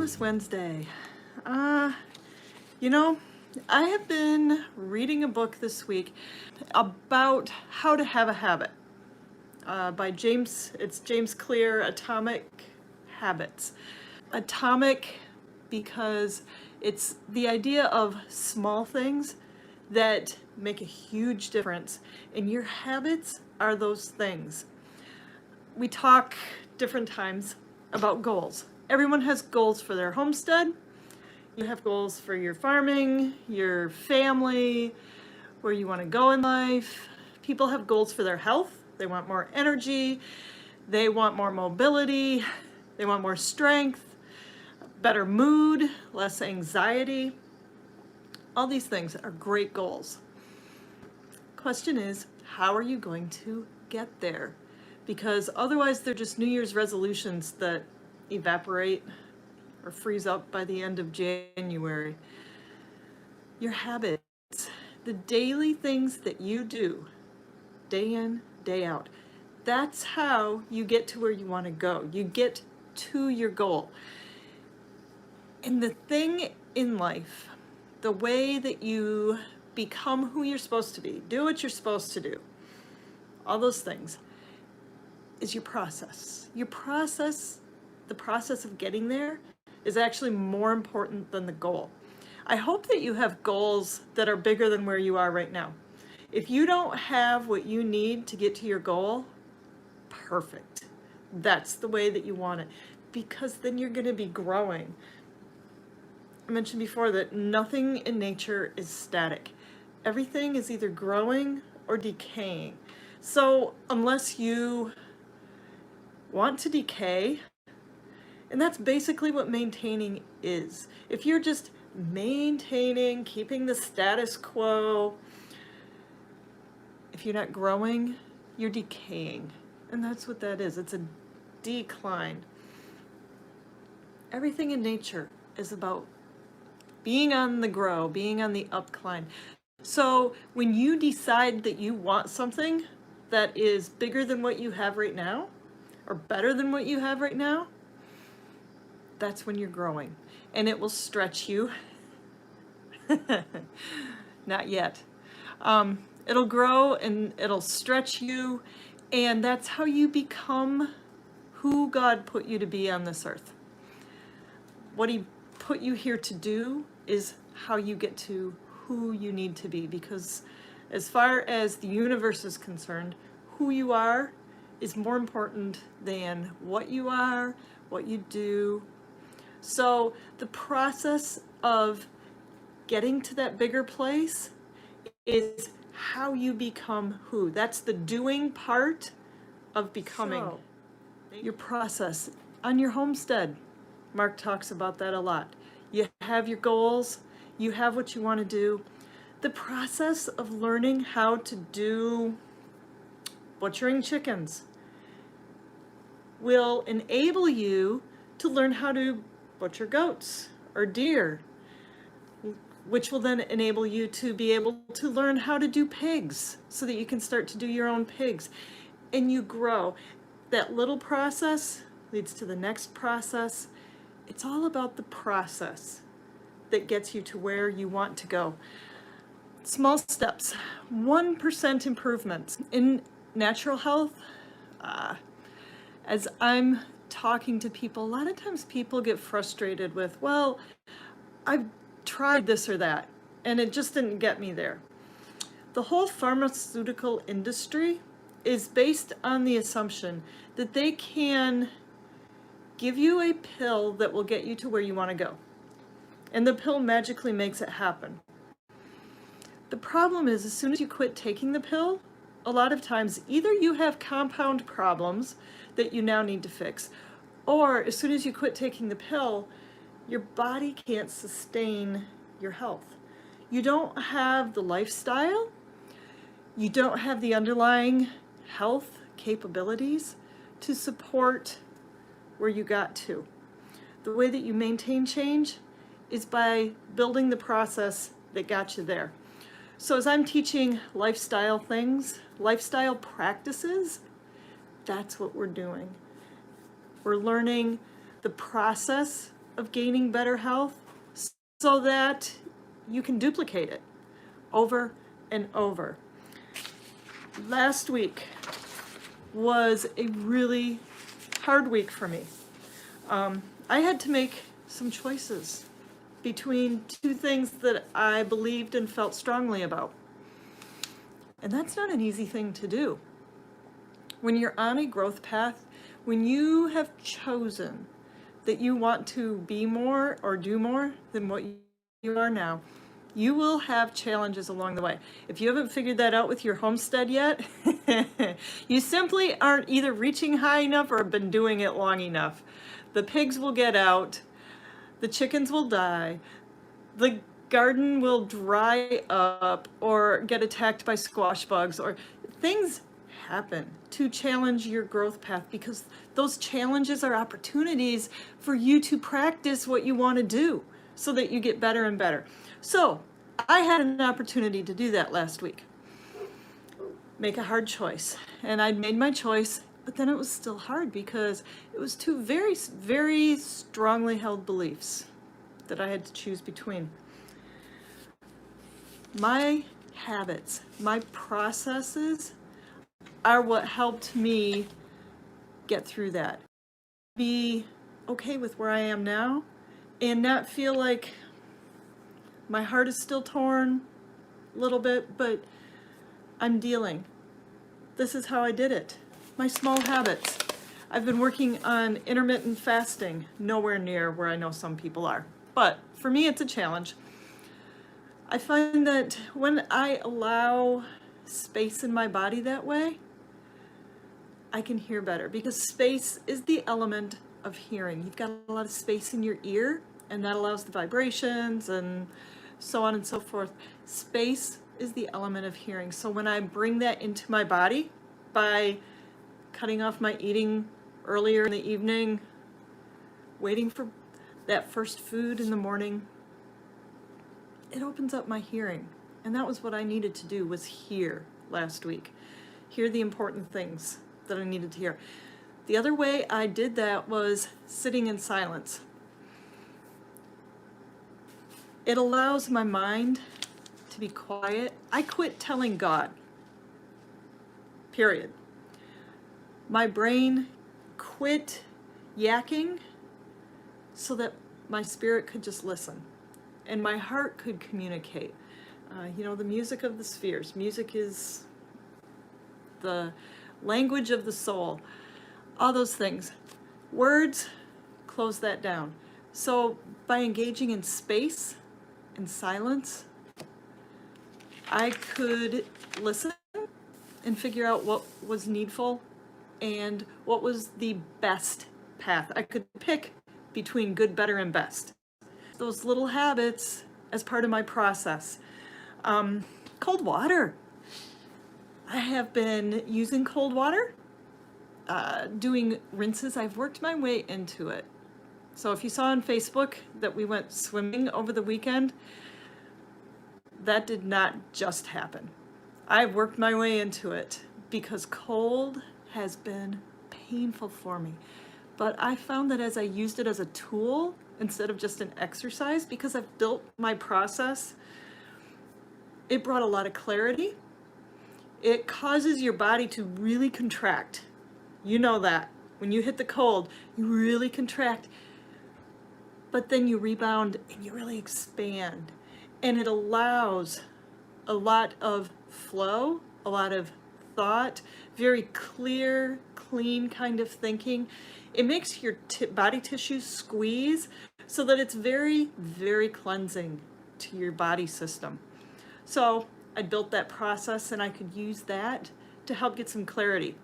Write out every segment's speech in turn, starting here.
Wellness Wednesday. You know, I have been reading a book this week about how to have a habit by James Clear, Atomic Habits. Atomic because it's the idea of small things that make a huge difference, and your habits are those things. We talk different times about goals. Everyone has goals for their homestead. You have goals for your farming, your family, where you want to go in life. People have goals for their health. They want more energy. They want more mobility. They want more strength, better mood, less anxiety. All these things are great goals. Question is, how are you going to get there? Because otherwise they're just New Year's resolutions that evaporate or freeze up by the end of January. Your habits, the daily things that you do, day in, day out, that's how you get to where you want to go. You get to your goal. And the thing in life, the way that you become who you're supposed to be, do what you're supposed to do, all those things, is your process. Your process, the process of getting there, is actually more important than the goal. I hope that you have goals that are bigger than where you are right now. If you don't have what you need to get to your goal, perfect. That's the way that you want it, because then you're going to be growing. I mentioned before that nothing in nature is static. Everything is either growing or decaying. So unless you want to decay, and that's basically what maintaining is. If you're just maintaining, keeping the status quo, if you're not growing, you're decaying. And that's what that is. It's a decline. Everything in nature is about being on the grow, being on the upcline. So when you decide that you want something that is bigger than what you have right now, or better than what you have right now, that's when you're growing. And it will stretch you. Not yet. It'll grow and it'll stretch you, and that's how you become who God put you to be on this earth. What He put you here to do is how you get to who you need to be, because as far as the universe is concerned, who you are is more important than what you are, what you do. So the process of getting to that bigger place is how you become who. That's the doing part of becoming. So, your process on your homestead. Mark talks about that a lot. You have your goals, you have what you want to do. The process of learning how to do butchering chickens will enable you to learn how to butcher goats or deer, which will then enable you to be able to learn how to do pigs so that you can start to do your own pigs. And you grow. That little process leads to the next process. It's all about the process that gets you to where you want to go. Small steps, 1% improvements in natural health. As I'm talking to people, a lot of times people get frustrated with, well, I've tried this or that, and it just didn't get me there. The whole pharmaceutical industry is based on the assumption that they can give you a pill that will get you to where you want to go. And the pill magically makes it happen. The problem is, as soon as you quit taking the pill, a lot of times either you have compound problems that you now need to fix, or as soon as you quit taking the pill, your body can't sustain your health. You don't have the lifestyle, you don't have the underlying health capabilities to support where you got to. The way that you maintain change is by building the process that got you there. So as I'm teaching lifestyle things, lifestyle practices, that's what we're doing. We're learning the process of gaining better health so that you can duplicate it over and over. Last week was a really hard week for me. I had to make some choices between two things that I believed and felt strongly about. And that's not an easy thing to do. When you're on a growth path, when you have chosen that you want to be more or do more than what you are now, you will have challenges along the way. If you haven't figured that out with your homestead yet, you simply aren't either reaching high enough or been doing it long enough. The pigs will get out, the chickens will die, the garden will dry up or get attacked by squash bugs, or things happen to challenge your growth path, because those challenges are opportunities for you to practice what you want to do so that you get better and better. So I had an opportunity to do that last week. Make a hard choice. And I'd made my choice, but then it was still hard because it was two very, very strongly held beliefs that I had to choose between. My habits, my processes are what helped me get through that. Be okay with where I am now and not feel like my heart is still torn a little bit, but I'm dealing. This is how I did it. My small habits. I've been working on intermittent fasting, nowhere near where I know some people are. But for me, it's a challenge. I find that when I allow space in my body that way, I can hear better, because space is the element of hearing. You've got a lot of space in your ear, and that allows the vibrations and so on and so forth. Space is the element of hearing. So when I bring that into my body by cutting off my eating earlier in the evening, waiting for that first food in the morning, it opens up my hearing. And that was what I needed to do, was hear last week. Hear the important things that I needed to hear. The other way I did that was sitting in silence. It allows my mind to be quiet. I quit telling God, period. My brain quit yakking so that my spirit could just listen and my heart could communicate. The music of the spheres. Music is the language of the soul. All those things. Words close that down. So by engaging in space and silence, I could listen and figure out what was needful and what was the best path. I could pick between good, better, and best. Those little habits as part of my process. Cold water. I have been using cold water, doing rinses. I've worked my way into it. So if you saw on Facebook that we went swimming over the weekend, that did not just happen. I've worked my way into it because cold has been painful for me. But I found that as I used it as a tool instead of just an exercise, because I've built my process, it brought a lot of clarity. It causes your body to really contract. You know that. When you hit the cold, you really contract. But then you rebound and you really expand. And it allows a lot of flow, a lot of thought, very clear, clean kind of thinking. It makes your body tissues squeeze so that it's very, very cleansing to your body system. So I built that process and I could use that to help get some clarity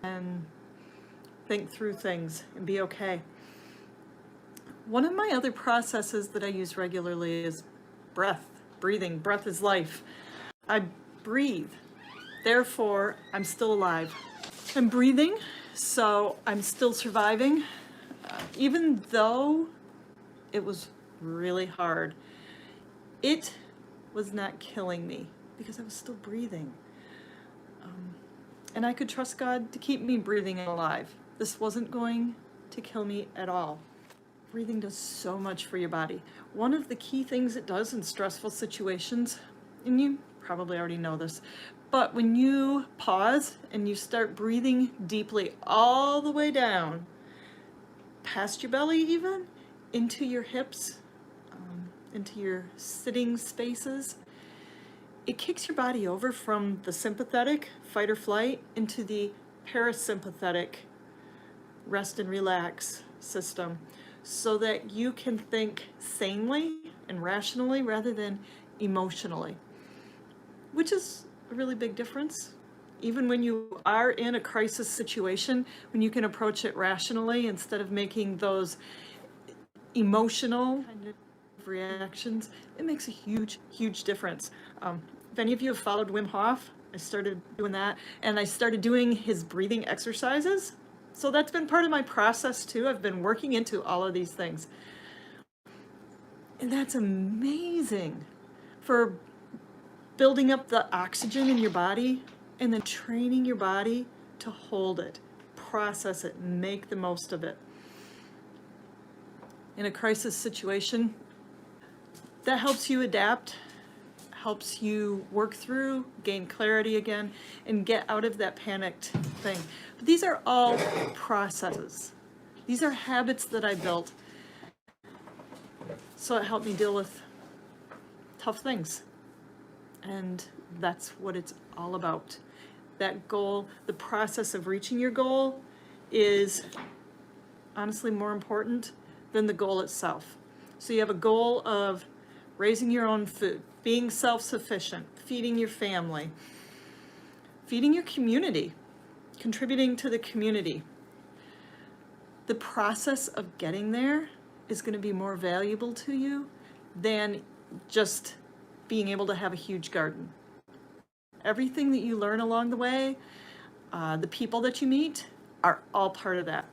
and think through things and be okay. One of my other processes that I use regularly is breathing. Breath is life. I breathe. Therefore, I'm still alive. I'm breathing, so I'm still surviving. Even though it was really hard, it was not killing me because I was still breathing. And I could trust God to keep me breathing and alive. This wasn't going to kill me at all. Breathing does so much for your body. One of the key things it does in stressful situations, and you probably already know this, but when you pause and you start breathing deeply all the way down, past your belly even, into your hips, into your sitting spaces, it kicks your body over from the sympathetic, fight or flight, into the parasympathetic, rest and relax system, so that you can think sanely and rationally rather than emotionally, which is a really big difference. Even when you are in a crisis situation, when you can approach it rationally instead of making those emotional kind of reactions, it makes a huge, huge difference. If any of you have followed Wim Hof, I started doing that, and I started doing his breathing exercises. So that's been part of my process too. I've been working into all of these things. And that's amazing for building up the oxygen in your body and then training your body to hold it, process it, make the most of it. In a crisis situation, that helps you adapt, helps you work through, gain clarity again, and get out of that panicked thing. But these are all processes. These are habits that I built. So it helped me deal with tough things. And that's what it's all about. That goal, the process of reaching your goal, is honestly more important than the goal itself. So you have a goal of raising your own food, being self-sufficient, feeding your family, feeding your community, contributing to the community. The process of getting there is going to be more valuable to you than just being able to have a huge garden. Everything that you learn along the way, the people that you meet, are all part of that.